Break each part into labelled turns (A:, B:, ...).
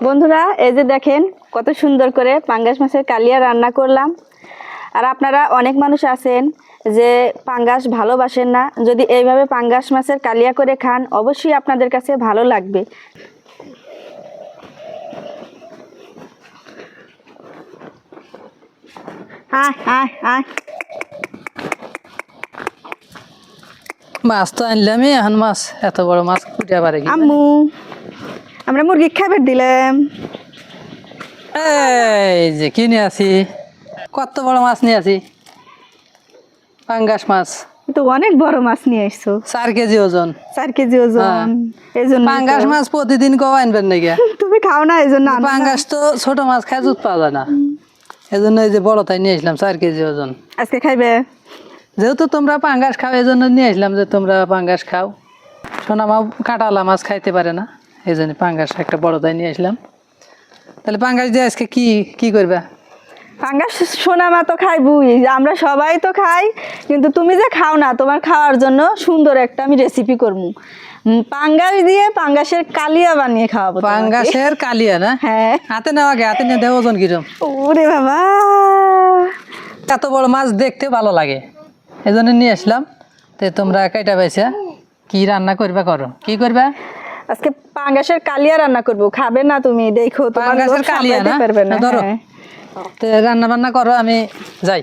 A: বন্ধুরা এই যে দেখেন কত সুন্দর করে পাঙ্গাস মাছের কালিয়া রান্না করলাম। আর আপনারা অনেক মানুষ আছেন যে পাঙ্গাস ভালোবাসেন না, যদি এইভাবে পাঙ্গাস মাছের কালিয়া করে খান অবশ্যই আপনাদের কাছে ভালো লাগবে। আয় আয় আয়,
B: মাছ তো আনলামই, এখন মাছ এত বড় মাছ কুটিয়া পারে কি?
A: আম্মু আমরা মুরগি খাবার দিলাম।
B: এই যে কি নিয়ে আছি, কত বড় মাছ নিয়ে আছি, পাঙ্গাস মাছ।
A: তো অনেক বড় মাছ নিয়ে আসছো,
B: 4 কেজি ওজন।
A: 4 কেজি ওজন। এই জন্য
B: পাঙ্গাস মাছ প্রতিদিন কও আনবেন নাকি?
A: তুমি খাও না এই জন্য।
B: পাঙ্গাস তো ছোট মাছ খায় জুত পাওয়া যায় না, এই জন্য এই যে বড় তাই নিয়ে আসলাম 4 কেজি ওজন।
A: আজকে খাইবে?
B: যেহেতু তোমরা পাঙ্গাস খাও এই জন্য নিয়ে আসলাম যে তোমরা পাঙ্গাস খাও। সোনা মা কাঁটালা মাছ খাইতে পারে না, এই জন্য পাঙ্গাস একটা বড় তাই নিয়ে আসলাম। তাহলে পাঙ্গাস দিয়ে আজকে কি কি করবে?
A: পাঙ্গাস সোনা মা তো খাইবই, আমরা সবাই তো খাই, কিন্তু তুমি যে খাও না, তোমার খাওয়ার জন্য সুন্দর একটা আমি রেসিপি করবো। পাঙ্গাস দিয়ে পাঙ্গাসের কালিয়া বানিয়ে খাওয়াবো।
B: পাঙ্গাসের কালিয়া না?
A: হ্যাঁ।
B: হাতে নেওয়া গে, হাতে নিয়ে দেওয়া ওজন কিরম?
A: ওরে বাবা,
B: এত বড় মাছ দেখতে ভালো লাগে, এই জন্য নিয়ে আসলাম। তো তোমরা কয়টা পাইছে, কি রান্না করবা করো, কি করবা?
A: আজকে পাঙ্গাসের কালিয়া রান্না করবো, খাবে না তুমি? দেখো তোমার লোভ
B: পাঙ্গাসের কালিয়া
A: সামলাতে
B: না?
A: পারবে না।
B: ধরো,
A: হ্যাঁ।
B: তো রান্না বান্না করো, আমি যাই।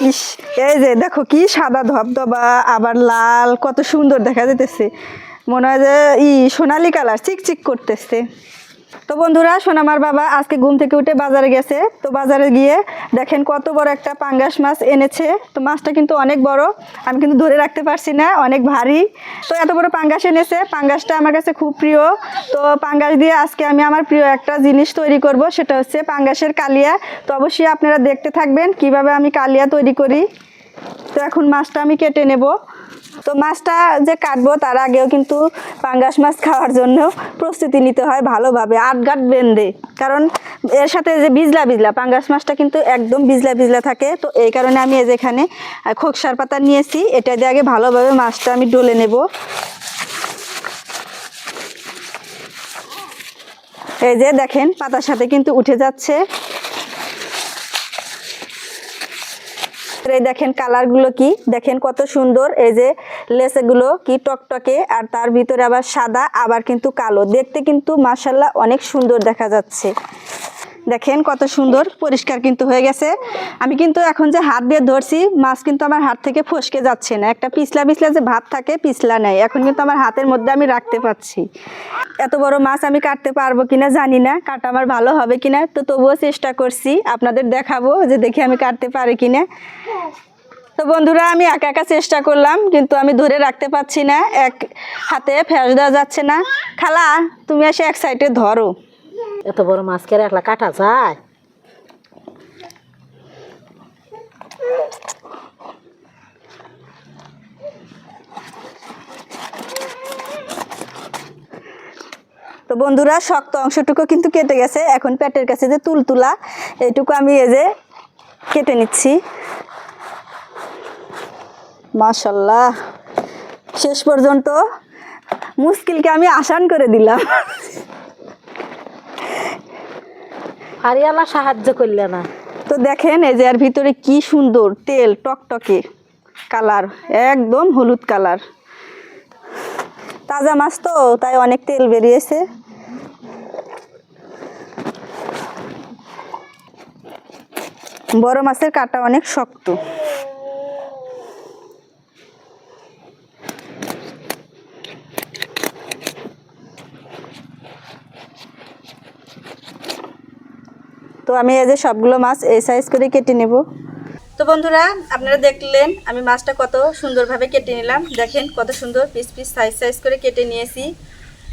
A: ইস, এই যে দেখো কি সাদা ধবধবা আবার লাল, কত সুন্দর দেখা যাইতেছে, মনে হয় যে সোনালি কালার চিকচিক করতেছে। তো বন্ধুরা, সোনামার বাবা আজকে ঘুম থেকে উঠে বাজারে গেছে, তো বাজারে গিয়ে দেখেন কত বড় একটা পাঙ্গাস মাছ এনেছে। তো মাছটা কিন্তু অনেক বড়, আমি কিন্তু ধরে রাখতে পারছি না, অনেক ভারী। তো এত বড় পাঙ্গাস এনেছে, পাঙ্গাসটা আমার কাছে খুব প্রিয়। তো পাঙ্গাস দিয়ে আজকে আমি আমার প্রিয় একটা জিনিস তৈরি করব, সেটা হচ্ছে পাঙ্গাসের কালিয়া। তো অবশ্যই আপনারা দেখতে থাকবেন কিভাবে আমি কালিয়া তৈরি করি। তো এখন মাছটা আমি কেটে নেব। তো মাছটা যে কাটবো তার আগেও কিন্তু পাঙ্গাস মাছ খাওয়ার জন্য প্রস্তুতি নিতে হয় ভালোভাবে, আটগাট বেঁধে, কারণ এর সাথে যে বিজলা বিজলা পাঙ্গাস মাছটা কিন্তু একদম বিজলা বিজলা থাকে। তো এই কারণে আমি এই যে এখানে খোকসার পাতা নিয়েছি, এটা দিয়ে আগে ভালোভাবে মাছটা আমি ডলে নেব। এই যে দেখেন পাতার সাথে কিন্তু উঠে যাচ্ছে। এই দেখেন কালারগুলো কি, দেখেন কত সুন্দর, এই যে লেসগুলো কি টকটকে, আর তার ভিতরে আবার সাদা, আবার কিন্তু কালো, দেখতে কিন্তু মাশাআল্লাহ অনেক সুন্দর দেখা যাচ্ছে। দেখেন কত সুন্দর পরিষ্কার কিন্তু হয়ে গেছে। আমি কিন্তু এখন যে হাত দিয়ে ধরছি, মাছ কিন্তু আমার হাত থেকে ফসকে যাচ্ছে না, একটা পিছলা পিছলা যে ভাব থাকে, পিছলা নেই, এখন কিন্তু আমার হাতের মধ্যে আমি রাখতে পারছি। এত বড় মাছ আমি কাটতে পারবো কিনা জানি না, কাটা আমার ভালো হবে কিনা, তো তবুও চেষ্টা করছি, আপনাদের দেখাবো যে দেখি আমি কাটতে পারি কিনা। তো বন্ধুরা, আমি একা একা চেষ্টা করলাম, কিন্তু আমি ধরে রাখতে পারছি না, এক হাতে ফেস দেওয়া যাচ্ছে না। খালা, তুমি এসে এক সাইডে ধরো।
C: এত বড় মাছ কেটে একলা কাটা যায়?
A: তো বন্ধুরা, শক্ত অংশটুকু কিন্তু কেটে গেছে, এখন পেটের কাছে যে তুলতুলা এইটুকু আমি এই যে কেটে নিচ্ছি। মাশাআল্লাহ, শেষ পর্যন্ত মুশকিলকে আমি আসান করে দিলাম।
C: হারিয়ালা সাহায্য করলে না?
A: তো দেখেন এই যে এর ভিতরে কি সুন্দর তেল, টকটকে কালার, একদম হলুদ কালার। তাজা মাছ তো তাই অনেক তেল বেরিয়েছে। বড় মাছের কাঁটা অনেক শক্ত। তো আমি এই যে সবগুলো মাছ এই সাইজ করে কেটে নেব। তো বন্ধুরা, আপনারা দেখলেন আমি মাছটা কত সুন্দরভাবে কেটে নিলাম, দেখেন কত সুন্দর পিস পিস সাইজ সাইজ করে কেটে নিয়েছি।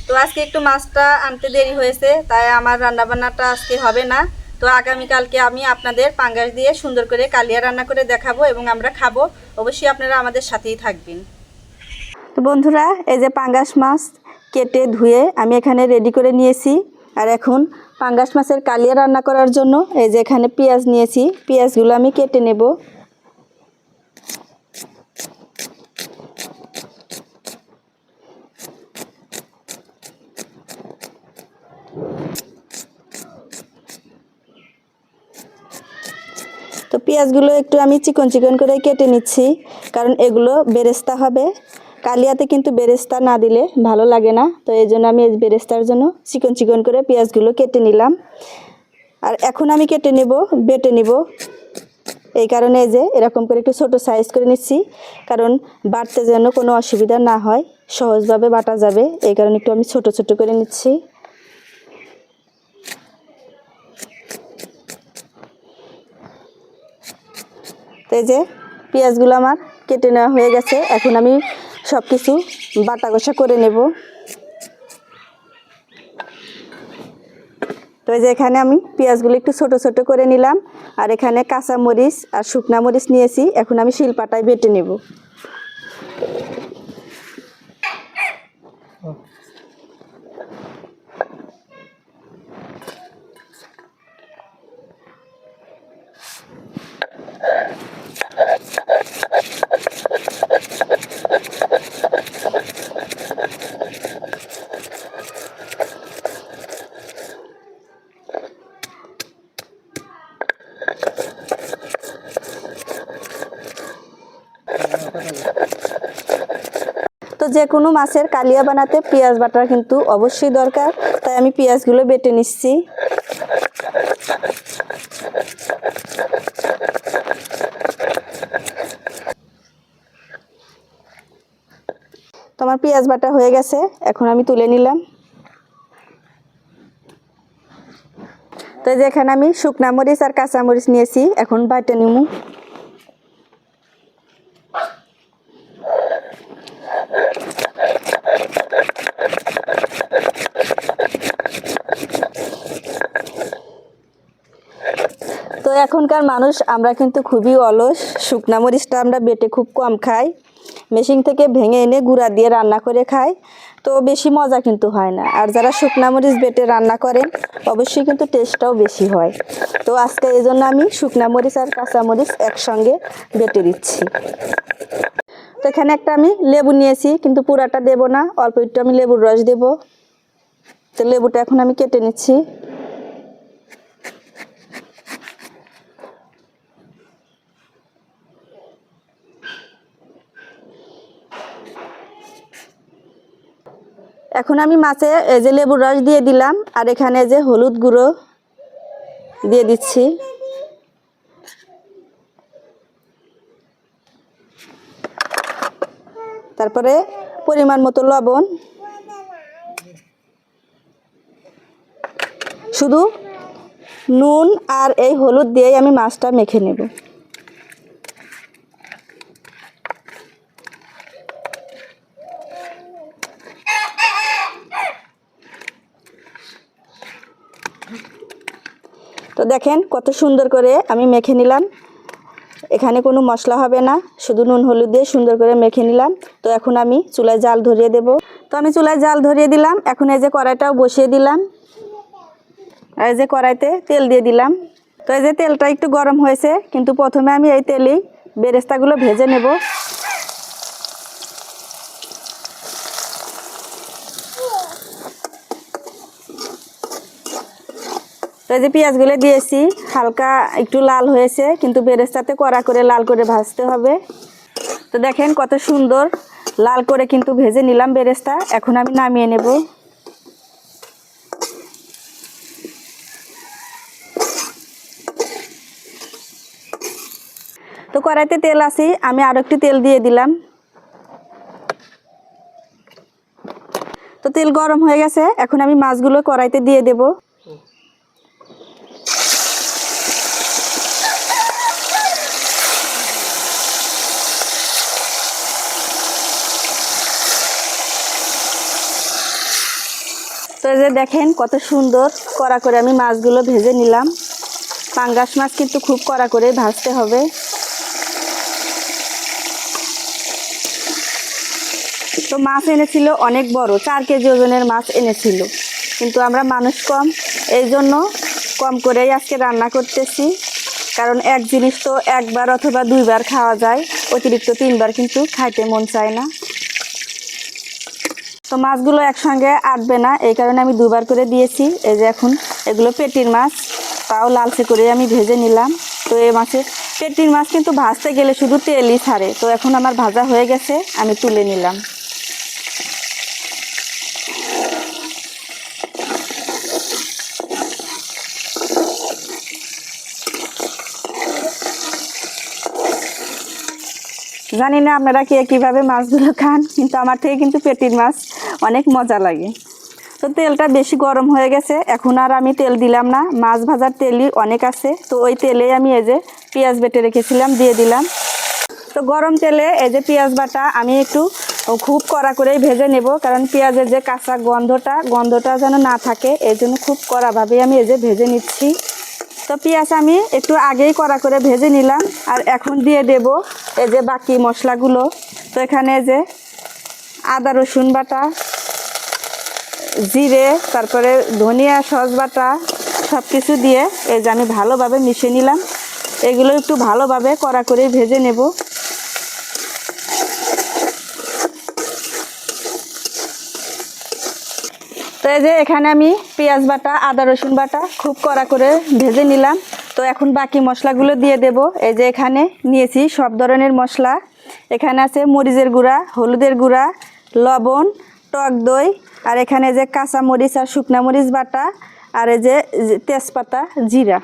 A: তো আজকে একটু মাছটা আনতে দেরি হয়েছে, তাই আমার রান্নাবান্নাটা আজকে হবে না। তো আগামীকালকে আমি আপনাদের পাঙ্গাস দিয়ে সুন্দর করে কালিয়া রান্না করে দেখাবো এবং আমরা খাবো। অবশ্যই আপনারা আমাদের সাথেই থাকবেন। তো বন্ধুরা, এই যে পাঙ্গাস মাছ কেটে ধুয়ে আমি এখানে রেডি করে নিয়েছি। আর এখন পাঙ্গাস মাছের কালিয়া রান্না করার জন্য এই যে এখানে পেঁয়াজ নিয়েছি, পেঁয়াজগুলো আমি কেটে নেব। পেঁয়াজগুলো একটু আমি চিকন চিকন করে কেটে নিচ্ছি, কারণ এগুলো বেরেস্তা হবে। কালিয়াতে কিন্তু বেরেস্তা না দিলে ভালো লাগে না, তো এই জন্য আমি এই বেরেস্তার জন্য চিকন চিকন করে পেঁয়াজগুলো কেটে নিলাম। আর এখন আমি কেটে নেব, বেটে নিব। এই কারণে এই যে এরকম করে একটু ছোট সাইজ করে নিচ্ছি, কারণ বাটতে যেন কোনো অসুবিধা না হয়, সহজভাবে বাটা যাবে, এই কারণে একটু আমি ছোট ছোট করে নিচ্ছি। তো এই যে পেঁয়াজগুলো আমার কেটে নেওয়া হয়ে গেছে, এখন আমি সব কিছু বাটা কষা করে নেব। তো এই যে এখানে আমি পেঁয়াজগুলো একটু ছোট ছোট করে নিলাম, আর এখানে কাঁচা মরিচ আর শুকনা মরিচ নিয়েছি, এখন আমি শিলপাটায় বেটে নেব। তো যে কোনো মাছের কালিয়া বানাতে পেঁয়াজ বাটা কিন্তু অবশ্যই দরকার, তাই আমি পেঁয়াজগুলো বেটে নিচ্ছি। তো আমার পেঁয়াজ বাটা হয়ে গেছে, এখন আমি তুলে নিলাম। তো যেখানে আমি শুকনা মরিচ আর কাঁচা মরিচ নিয়েছি, এখন বাটা নিমু। তো এখনকার মানুষ আমরা কিন্তু খুবই অলস, শুকনা মরিচটা আমরা বেটে খুব কম খাই, মেশিন থেকে ভেঙে এনে গুঁড়া দিয়ে রান্না করে খাই, তো বেশি মজা কিন্তু হয় না। আর যারা শুকনা মরিচ বেটে রান্না করেন অবশ্যই কিন্তু টেস্টটাও বেশি হয়। তো আজকে এই জন্য আমি শুকনা মরিচ আর কাঁচা মরিচ একসঙ্গে বেটে দিচ্ছি। তো এখানে একটা আমি লেবু নিয়েছি, কিন্তু পুরাটা দেব না, অল্প একটু আমি লেবুর রস দেব। তো লেবুটা এখন আমি কেটে নিচ্ছি। এখন আমি মাছে এই যে লেবুর রস দিয়ে দিলাম, আর এখানে যে হলুদ গুঁড়ো দিয়ে দিচ্ছি। তারপরে পরিমাণ মতো লবণ, শুধু নুন আর এই হলুদ দিয়ে আমি মাছটা মেখে নেব। তো দেখেন কত সুন্দর করে আমি মেখে নিলাম, এখানে কোনো মশলা হবে না, শুধু নুন হলুদ দিয়ে সুন্দর করে মেখে নিলাম। তো এখন আমি চুলায় জাল ধরিয়ে দেব। তো আমি চুলায় জাল ধরিয়ে দিলাম, এখন এই যে কড়াইটাও বসিয়ে দিলাম, আর এই যে কড়াইতে তেল দিয়ে দিলাম। তো এই যে তেলটা একটু গরম হয়েছে, কিন্তু প্রথমে আমি এই তেলেই বেরেস্তাগুলো ভেজে নেব। তো এই যে পেঁয়াজগুলো দিয়েছি, হালকা একটু লাল হয়েছে, কিন্তু বেরেস্তাতে কড়া করে লাল করে ভাজতে হবে। তো দেখেন কত সুন্দর লাল করে কিন্তু ভেজে নিলাম বেরেস্তা, এখন আমি নামিয়ে নেব। তো কড়াইতে তেল আছে, আমি আরো একটু তেল দিয়ে দিলাম। তো তেল গরম হয়ে গেছে, এখন আমি মাছগুলো কড়াইতে দিয়ে দেব। তো এই যে দেখেন কত সুন্দর কড়া করে আমি মাছগুলো ভেজে নিলাম। পাঙ্গাস মাছ কিন্তু খুব কড়া করে ভাজতে হবে। তো মাছ এনেছিল অনেক বড়, 4 কেজি ওজনের মাছ এনেছিল, কিন্তু আমরা মানুষ কম, এই জন্য কম করেই আজকে রান্না করতেছি। কারণ এক জিনিস তো একবার অথবা 2 বার খাওয়া যায়, অতিরিক্ত 3 বার কিন্তু খাইতে মন চায় না। তো মাছগুলো একসঙ্গে আটবে না, এই কারণে আমি 2 বার করে দিয়েছি। এই যে এখন এগুলো পেটির মাছ, তাও লালচে করে আমি ভেজে নিলাম। তো এই মাছের পেটির মাছ কিন্তু ভাজতে গেলে শুধু তেলই ছাড়ে। তো এখন আমার ভাজা হয়ে গেছে, আমি তুলে নিলাম। জানি না আপনারা কে কীভাবে মাছগুলো খান, কিন্তু আমার থেকে কিন্তু পেটির মাছ অনেক মজা লাগে। তো তেলটা বেশি গরম হয়ে গেছে, এখন আর আমি তেল দিলাম না, মাছ ভাজার তেলই অনেক আছে। তো ওই তেলে আমি এই যে পেঁয়াজ বেটে রেখেছিলাম দিয়ে দিলাম। তো গরম তেলে এই যে পেঁয়াজ বাটা আমি একটু খুব কড়া করেই ভেজে নেব, কারণ পেঁয়াজের যে কাঁচা গন্ধটা যেন না থাকে, এই জন্য খুব কড়াভাবেই আমি এই যে ভেজে নিচ্ছি। তো পেঁয়াজ আমি একটু আগেই কড়া করে ভেজে নিলাম। আর এখন দিয়ে দেব এই যে বাকি মশলাগুলো। তো এখানে যে আদা রসুন বাটা, জিরে, তারপরে ধনিয়া সস বাটা সব কিছু দিয়ে এই যে আমি ভালোভাবে মিশিয়ে নিলাম। এগুলো একটু ভালোভাবে কড়া করে ভেজে নেব। তো এই যে এখানে আমি পেঁয়াজ বাটা, আদা রসুন বাটা খুব কড়া করে ভেজে নিলাম। তো এখন বাকি মশলাগুলো দিয়ে দেব। এই যে এখানে নিয়েছি সব ধরনের মশলা। এখানে আছে মরিচের গুঁড়া, হলুদের গুঁড়া, লবণ, টক দই, আর এখানে যে কাঁচা মরিচ আর শুকনা মরিচ বাটা, আর এই যে তেজপাতা, জিরা।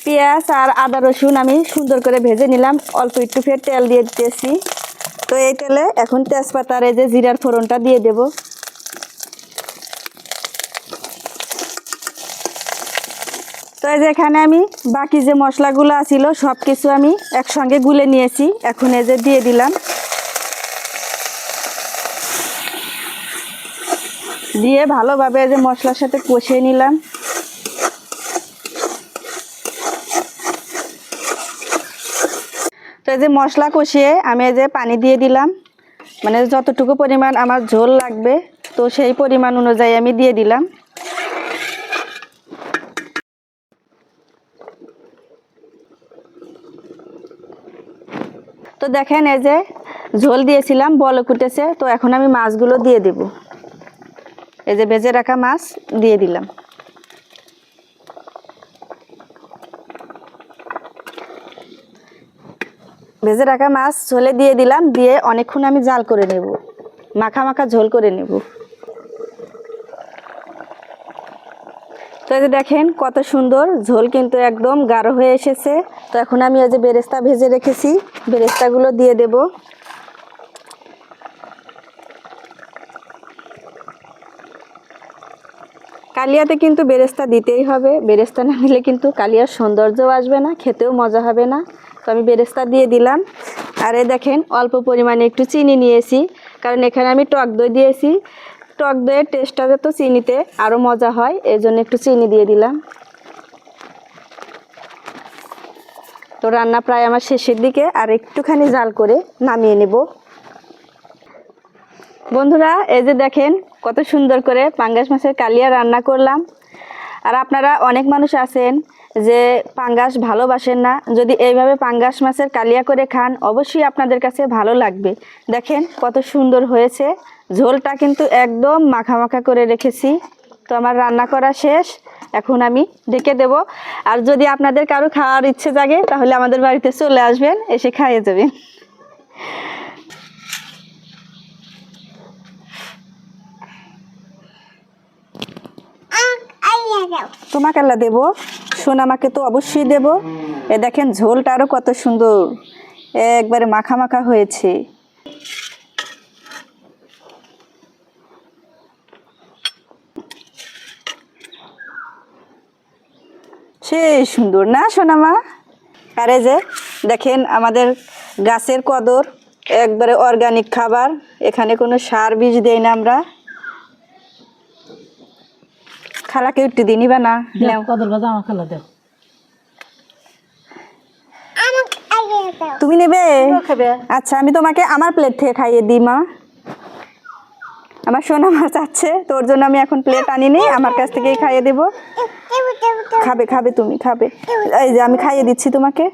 A: পেঁয়াজ আর আদা রসুন আমি সুন্দর করে ভেজে নিলাম, অল্প একটু ফের তেল দিয়ে দিতেছি। তো এই তেলে এখন তেজপাতা আর এই যে জিরার ফোড়নটা দিয়ে দেব। তো এই যে এখানে আমি বাকি যে মশলাগুলো আছিল সব কিছু আমি একসঙ্গে গুলে নিয়েছি, এখন এই যে দিয়ে দিলাম। দিয়ে ভালোভাবে এই যে মশলার সাথে কষিয়ে নিলাম। তো এই যে মশলা কষিয়ে আমি এই যে পানি দিয়ে দিলাম, মানে যতটুকু পরিমাণ আমার ঝোল লাগবে তো সেই পরিমাণ অনুযায়ী আমি দিয়ে দিলাম। তো দেখেন এই যে ঝোল দিয়েছিলাম, বলক উঠেছে। তো এখন আমি মাছগুলো দিয়ে দেব। এই যে ভেজে রাখা মাছ দিয়ে দিলাম। ভেজে রাখা মাছ ঝোলে দিয়ে দিলাম, দিয়ে অনেকক্ষণ আমি জাল করে নেব, মাখা মাখা ঝোল করে নেব। তো এই যে দেখেন কত সুন্দর ঝোল, কিন্তু একদম গাঢ় হয়ে এসেছে। তো এখন আমি এই যে বেরেস্তা ভেজে রেখেছি, বেরেস্তাগুলো দিয়ে দেব। কালিয়াতে কিন্তু বেরেস্তা দিতেই হবে, বেরেস্তা না দিলে কিন্তু কালিয়ার সৌন্দর্যও আসবে না, খেতেও মজা হবে না। তো আমি বেরেস্তা দিয়ে দিলাম। আর এই দেখেন অল্প পরিমাণে একটু চিনি নিয়েছি, কারণ এখানে আমি টক দই দিয়েছি। টক দইয়ের টেস্টটা তো চিনিতে আরও মজা হয়, এই জন্য একটু চিনি দিয়ে দিলাম। তো রান্না প্রায় আমার শেষের দিকে, আর একটুখানি জাল করে নামিয়ে নেব। বন্ধুরা এই যে দেখেন কত সুন্দর করে পাঙ্গাস মাছের কালিয়া রান্না করলাম। আর আপনারা অনেক মানুষ আছেন যে পাঙ্গাস ভালোবাসেন না, যদি এইভাবে পাঙ্গাস মাছের কালিয়া করে খান অবশ্যই আপনাদের কাছে ভালো লাগবে। দেখেন কত সুন্দর হয়েছে, ঝোলটা কিন্তু একদম মাখা মাখা করে রেখেছি। তো আমার রান্না করা শেষ, এখন আমি ঢেকে দেব। আর যদি আপনাদের কারো খাওয়ার ইচ্ছে জাগে তাহলে আমাদের বাড়িতে চলে আসবেন, এসে খাইয়ে যাবেন। তোমাকে আল্লাহ দেব, সোনামাকে তো অবশ্যই দেব। এ দেখেন ঝোলটা আরও কত সুন্দর, একবারে মাখা মাখা হয়েছে। সেই সুন্দর না সোনামা? আর এই যে দেখেন আমাদের গাছের কদর, একবারে অর্গানিক খাবার, এখানে কোনো সার বীজ দেই না আমরা। খালাকে একটু দিই নিবা না?
C: কদর ভাজা আমার খালা দেও।
A: তুমি নেবে? আচ্ছা আমি তোমাকে আমার প্লেট থেকে খাইয়ে দিই মা। আমার সোনা মা চাচ্ছে, তোর জন্য আমি এখন প্লেট আনিনি, আমার কাছ থেকেই খাইয়ে দেব। খাবে খাবে, তুমি খাবে। এই যে আমি খাইয়ে দিচ্ছি তোমাকে।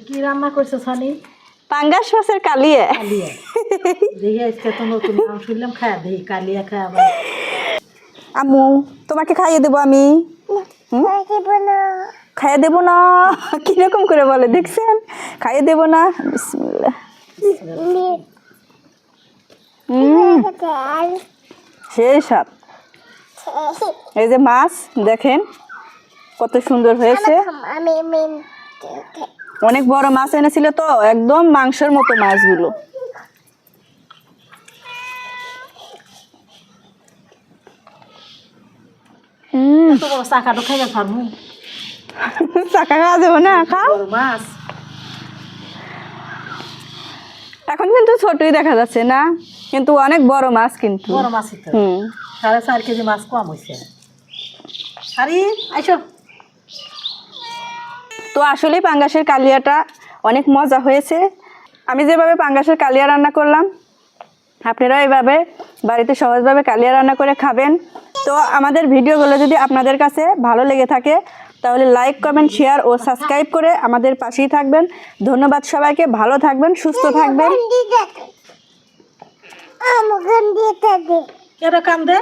C: কি রান্না করছো সানি?
A: পাঙ্গাস মাছের কালিয়া।
C: কালিয়া দেখি আজকে তো নতুন নাম শুনলাম, খায়া দেখি কালিয়া খায় আবার।
A: আম্মু তোমাকে খাইয়ে দেবো আমি। খাইয়ে দেবো না কিরকম করে বলে দেখছেন, খাইয়ে দেবো না। বিসমিল্লাহ। সেই স্বাদ। এই যে মাছ দেখেন কত সুন্দর হয়েছে, অনেক বড় মাছ এনেছিল তো, একদম মাংসের মতো মাছগুলো।
C: এত বড় চাকাটা খাইতে পারবো?
A: চাকা খাওয়া যাবো না, খাও।
C: বড় মাছ।
A: এখন কিন্তু ছোটই দেখা যাচ্ছে না, কিন্তু অনেক বড় মাছ কিন্তু।
C: বড় মাছই তো।
A: হুম
C: 4.5 কেজি মাছ কম হয়েছে। আরে আইসো।
A: তো আসলে পাঙ্গাসের কালিয়াটা অনেক মজা হয়েছে। আমি যেভাবে পাঙ্গাসের কালিয়া রান্না করলাম, আপনারাও এইভাবে বাড়িতে সহজভাবে কালিয়া রান্না করে খাবেন। তো আমাদের ভিডিওগুলো যদি আপনাদের কাছে ভালো লেগে থাকে তাহলে লাইক, কমেন্ট, শেয়ার ও সাবস্ক্রাইব করে আমাদের পাশেই থাকবেন। ধন্যবাদ সবাইকে, ভালো থাকবেন, সুস্থ থাকবেন।
C: কেন কান্দে?